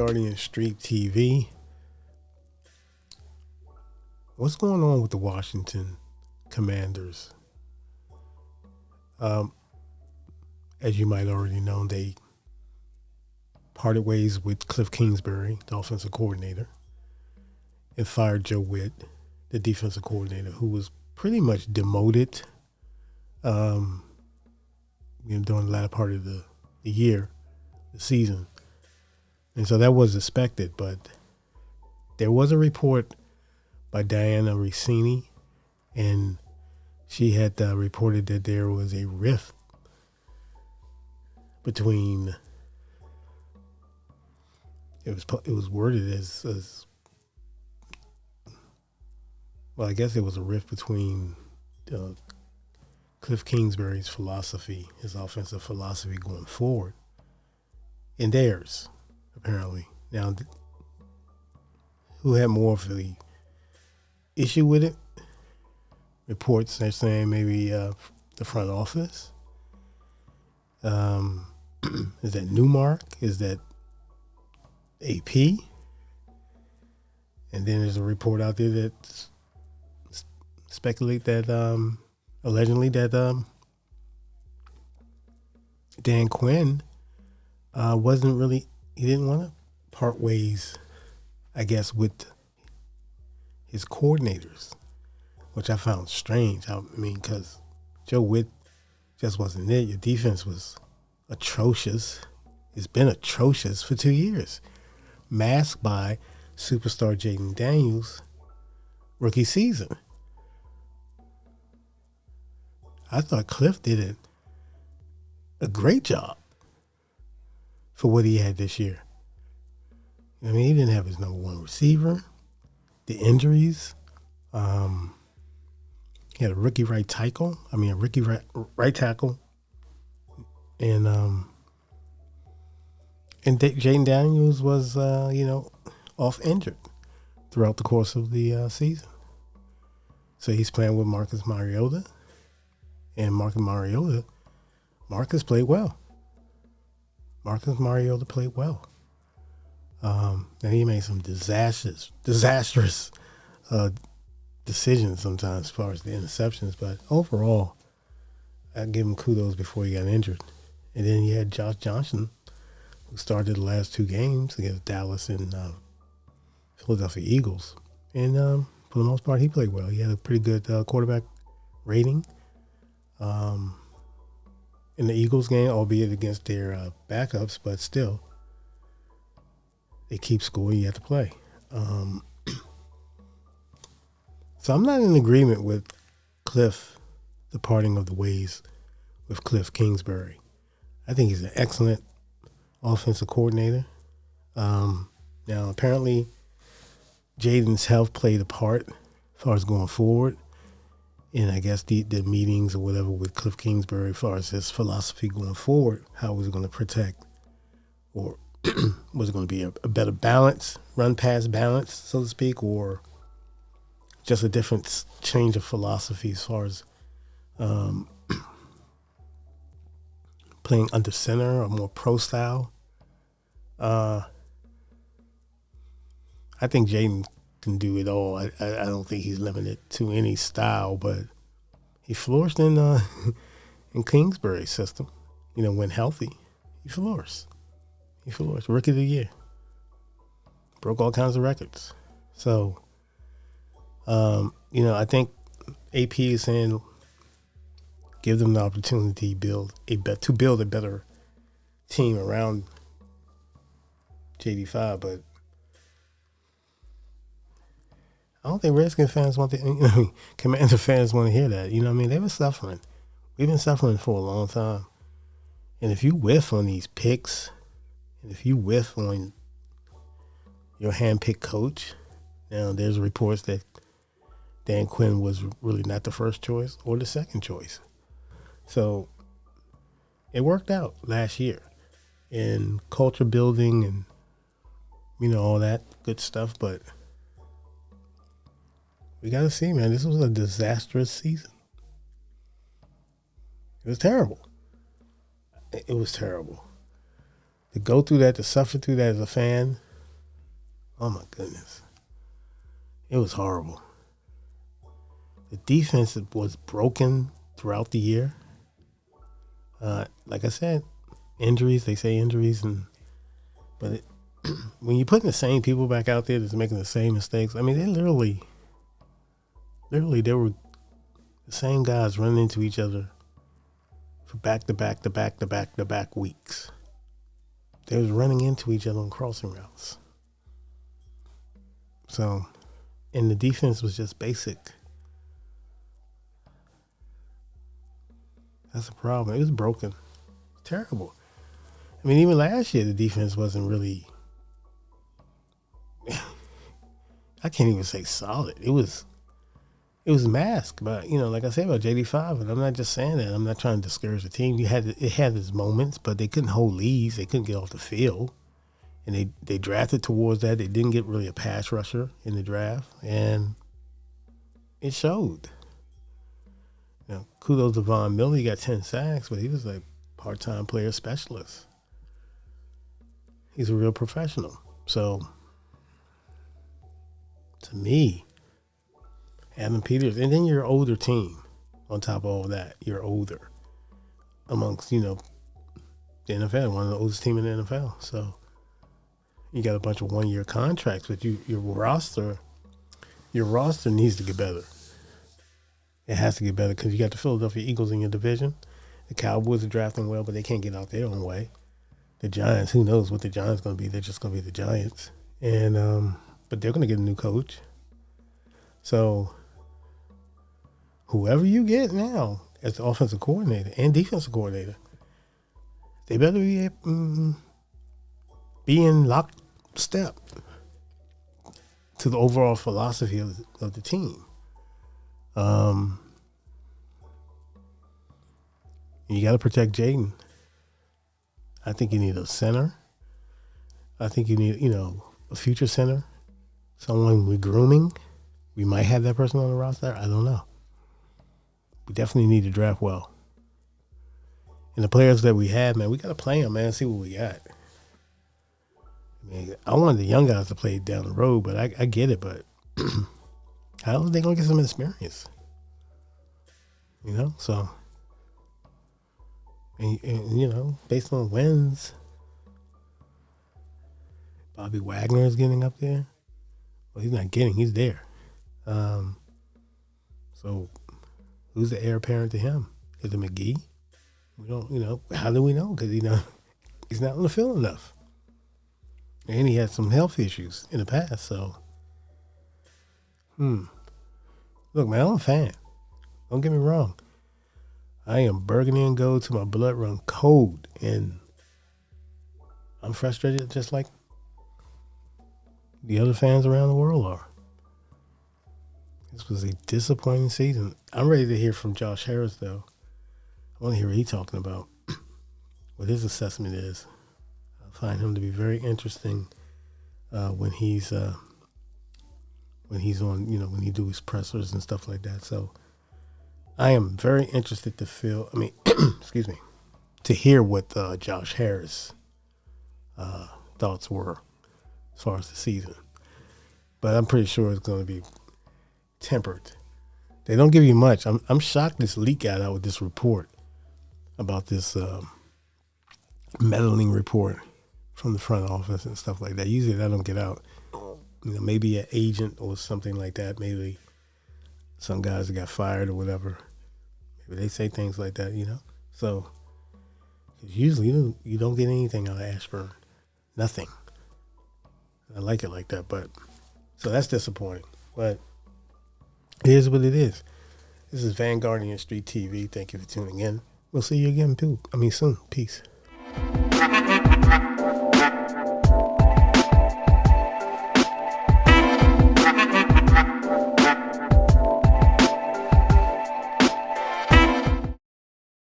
Guardian Street TV. What's going on with the Washington Commanders? As you might already know, they parted ways with Cliff Kingsbury, the offensive coordinator, and fired Joe Witt, the defensive coordinator, who was pretty much demoted during the latter part of the year, the season. And so that was expected, but there was a report by Diana Rossini, and she had reported that there was a rift between. It was worded as well. I guess it was a rift between Cliff Kingsbury's philosophy, his offensive philosophy going forward, and theirs, apparently. Now, who had more of the issue with it? Reports are saying maybe the front office. Is that Newmark? Is that AP? And then there's a report out there that speculate that allegedly that Dan Quinn he didn't want to part ways, I guess, with his coordinators, which I found strange. I mean, because Joe Witt just wasn't it. Your defense was atrocious. It's been atrocious for 2 years, masked by superstar Jaden Daniels' rookie season. I thought Cliff did a great job for what he had this year. I mean, he didn't have his number one receiver, the injuries. He had a rookie right tackle. And Jaden Daniels was off injured throughout the course of the season. So he's playing with Marcus Mariota. And Marcus played well. Marcus Mariota played well. And he made some disastrous decisions sometimes as far as the interceptions. But overall, I give him kudos before he got injured. And then you had Josh Johnson, who started the last two games against Dallas and Philadelphia Eagles. And for the most part, he played well. He had a pretty good quarterback rating. In the Eagles game, albeit against their backups, but still, they keep scoring. You have to play. So I'm not in agreement with Cliff, the parting of the ways with Cliff Kingsbury. I think he's an excellent offensive coordinator. Now, apparently, Jaden's health played a part as far as going forward. And I guess the meetings or whatever with Cliff Kingsbury as far as his philosophy going forward, how was it going to protect, or was it going to be a better balance, run-pass balance, so to speak, or just a different change of philosophy as far as playing under center or more pro style? I think Jaden can do it all. I don't think he's limited to any style, but he flourished in Kingsbury's system. When healthy, he flourished. Rookie of the year. Broke all kinds of records. So, I think AP is saying give them the opportunity to build a better team around JD5, but I don't think Redskins fans Commander fans want to hear that. They've been suffering. We've been suffering for a long time. And if you whiff on these picks, and if you whiff on your hand-picked coach, now there's reports that Dan Quinn was really not the first choice or the second choice. So it worked out last year in culture building and, all that good stuff, but we got to see, man, this was a disastrous season. It was terrible. It was terrible. To go through that, to suffer through that as a fan, Oh my goodness. It was horrible. The defense was broken throughout the year. Like I said, injuries, they say injuries, but when you're putting the same people back out there that's making the same mistakes, I mean, they literally, they were the same guys running into each other for back-to-back weeks. They was running into each other on crossing routes. So, and the defense was just basic. That's a problem. It was broken. Terrible. I mean, even last year, the defense wasn't really, I can't even say solid. It was masked. But, like I said about JD5, and I'm not just saying that. I'm not trying to discourage the team. It had its moments, but they couldn't hold leads. They couldn't get off the field. And they drafted towards that. They didn't get really a pass rusher in the draft. And it showed. Kudos to Von Miller. He got 10 sacks, but he was like part-time player specialist. He's a real professional. So, to me, Adam Peters, and then your older team on top of all that. You're older amongst, the NFL, one of the oldest team in the NFL. So, you got a bunch of one-year contracts, but your roster needs to get better. It has to get better because you got the Philadelphia Eagles in your division. The Cowboys are drafting well, but they can't get out their own way. The Giants, who knows what the Giants going to be? They're just going to be the Giants. And but they're going to get a new coach. So whoever you get now as the offensive coordinator and defensive coordinator, they better be in lockstep to the overall philosophy of the team. You got to protect Jaden. I think you need a center. I think you need, a future center. Someone we're grooming. We might have that person on the roster. I don't know. We definitely need to draft well. And the players that we have, man, we got to play them, man, see what we got. I mean, I wanted the young guys to play down the road, but I get it, but how are they going to get some experience? So, and based on wins, Bobby Wagner is getting up there. Well, he's not getting, he's there. So, who's the heir apparent to him? Is it McGee? We don't, how do we know? Because, he's not on the field enough. And he had some health issues in the past, so. Look, man, I'm a fan. Don't get me wrong. I am burgundy and gold till my blood run cold, and I'm frustrated just like the other fans around the world are. This was a disappointing season. I'm ready to hear from Josh Harris, though. I want to hear what he's talking about, what his assessment is. I find him to be very interesting when he's on, when he do his pressers and stuff like that. So I am very interested to excuse me, to hear what Josh Harris thoughts were as far as the season. But I'm pretty sure it's going to be tempered. They don't give you much. I'm shocked this leak got out with this report about this meddling report from the front office and stuff like that. Usually that don't get out. Maybe an agent or something like that. Maybe some guys that got fired or whatever. Maybe they say things like that, So usually you don't get anything out of Ashburn. Nothing. I like it like that, so that's disappointing. But it is what it is. This is Vanguardian Street TV. Thank you for tuning in. We'll see you again soon. Peace.